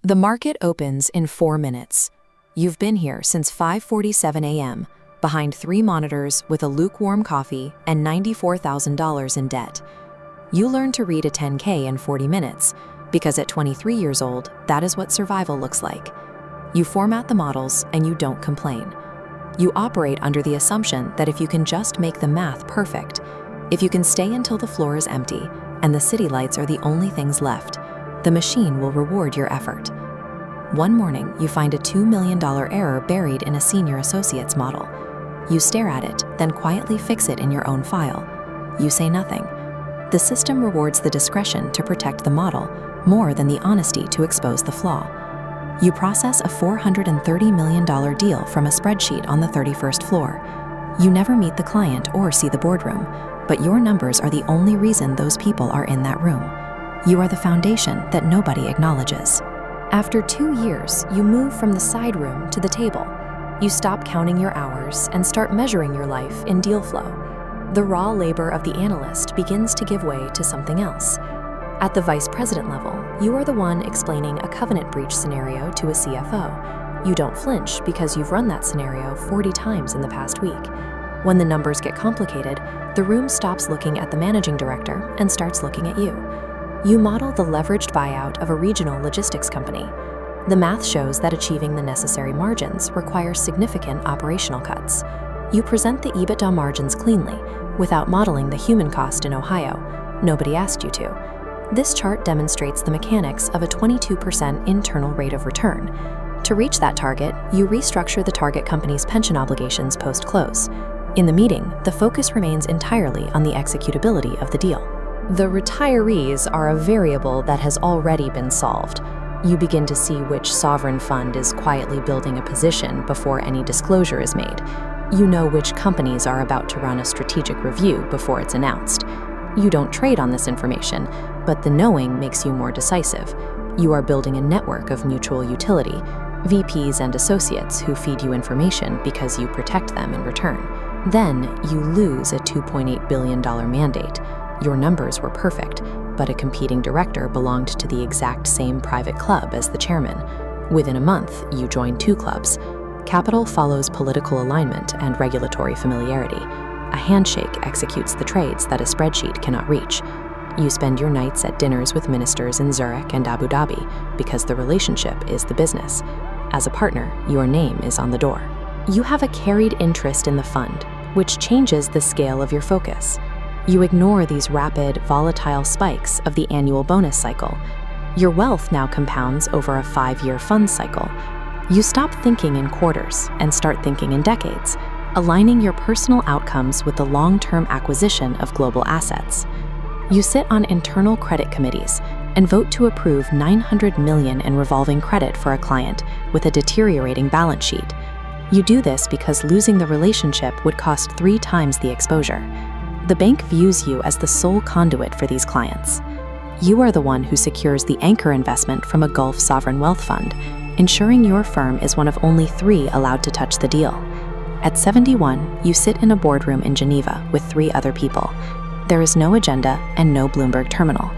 The market opens in 4 minutes. You've been here since 5:47 a.m., behind 3 monitors with a lukewarm coffee and $94,000 in debt. You learn to read a 10K in 40 minutes, because at 23 years old, that is what survival looks like. You format the models and you don't complain. You operate under the assumption that if you can just make the math perfect, if you can stay until the floor is empty and the city lights are the only things left, the machine will reward your effort. One morning, you find a $2 million error buried in a senior associate's model. You stare at it, then quietly fix it in your own file. You say nothing. The system rewards the discretion to protect the model more than the honesty to expose the flaw. You process a $430 million deal from a spreadsheet on the 31st floor. You never meet the client or see the boardroom, but your numbers are the only reason those people are in that room. You are the foundation that nobody acknowledges. After 2 years, you move from the side room to the table. You stop counting your hours and start measuring your life in deal flow. The raw labor of the analyst begins to give way to something else. At the vice president level, you are the one explaining a covenant breach scenario to a CFO. You don't flinch because you've run that scenario 40 times in the past week. When the numbers get complicated, the room stops looking at the managing director and starts looking at you. You model the leveraged buyout of a regional logistics company. The math shows that achieving the necessary margins requires significant operational cuts. You present the EBITDA margins cleanly, without modeling the human cost in Ohio. Nobody asked you to. This chart demonstrates the mechanics of a 22% internal rate of return. To reach that target, you restructure the target company's pension obligations post-close. In the meeting, the focus remains entirely on the executability of the deal. The retirees are a variable that has already been solved. You begin to see which sovereign fund is quietly building a position before any disclosure is made. You know which companies are about to run a strategic review before it's announced. You don't trade on this information, but the knowing makes you more decisive. You are building a network of mutual utility, VPs and associates who feed you information because you protect them in return. Then you lose a $2.8 billion mandate. Your numbers were perfect, but a competing director belonged to the exact same private club as the chairman. Within a month, you joined 2 clubs. Capital follows political alignment and regulatory familiarity. A handshake executes the trades that a spreadsheet cannot reach. You spend your nights at dinners with ministers in Zurich and Abu Dhabi because the relationship is the business. As a partner, your name is on the door. You have a carried interest in the fund, which changes the scale of your focus. You ignore these rapid, volatile spikes of the annual bonus cycle. Your wealth now compounds over a 5-year fund cycle. You stop thinking in quarters and start thinking in decades, aligning your personal outcomes with the long-term acquisition of global assets. You sit on internal credit committees and vote to approve $900 million in revolving credit for a client with a deteriorating balance sheet. You do this because losing the relationship would cost 3 times the exposure. The bank views you as the sole conduit for these clients. You are the one who secures the anchor investment from a Gulf sovereign wealth fund, ensuring your firm is one of only 3 allowed to touch the deal. At 71, you sit in a boardroom in Geneva with 3 other people. There is no agenda and no Bloomberg terminal.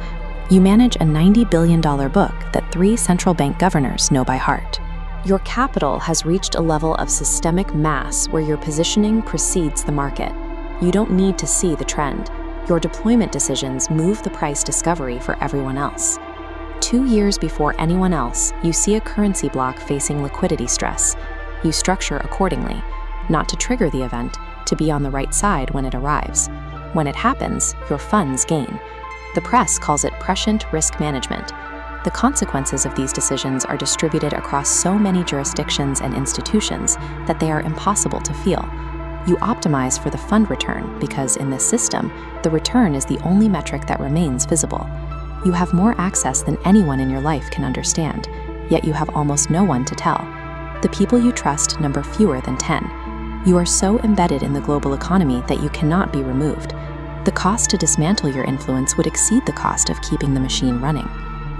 You manage a $90 billion book that 3 central bank governors know by heart. Your capital has reached a level of systemic mass where your positioning precedes the market. You don't need to see the trend. Your deployment decisions move the price discovery for everyone else. 2 years before anyone else, you see a currency block facing liquidity stress. You structure accordingly, not to trigger the event, to be on the right side when it arrives. When it happens, your funds gain. The press calls it prescient risk management. The consequences of these decisions are distributed across so many jurisdictions and institutions that they are impossible to feel. You optimize for the fund return because in this system, the return is the only metric that remains visible. You have more access than anyone in your life can understand, yet you have almost no one to tell. The people you trust number fewer than 10. You are so embedded in the global economy that you cannot be removed. The cost to dismantle your influence would exceed the cost of keeping the machine running.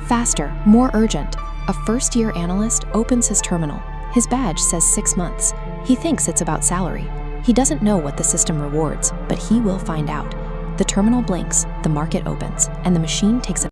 Faster, more urgent. A first-year analyst opens his terminal. His badge says 6 months. He thinks it's about salary. He doesn't know what the system rewards, but he will find out. The terminal blinks, the market opens, and the machine takes a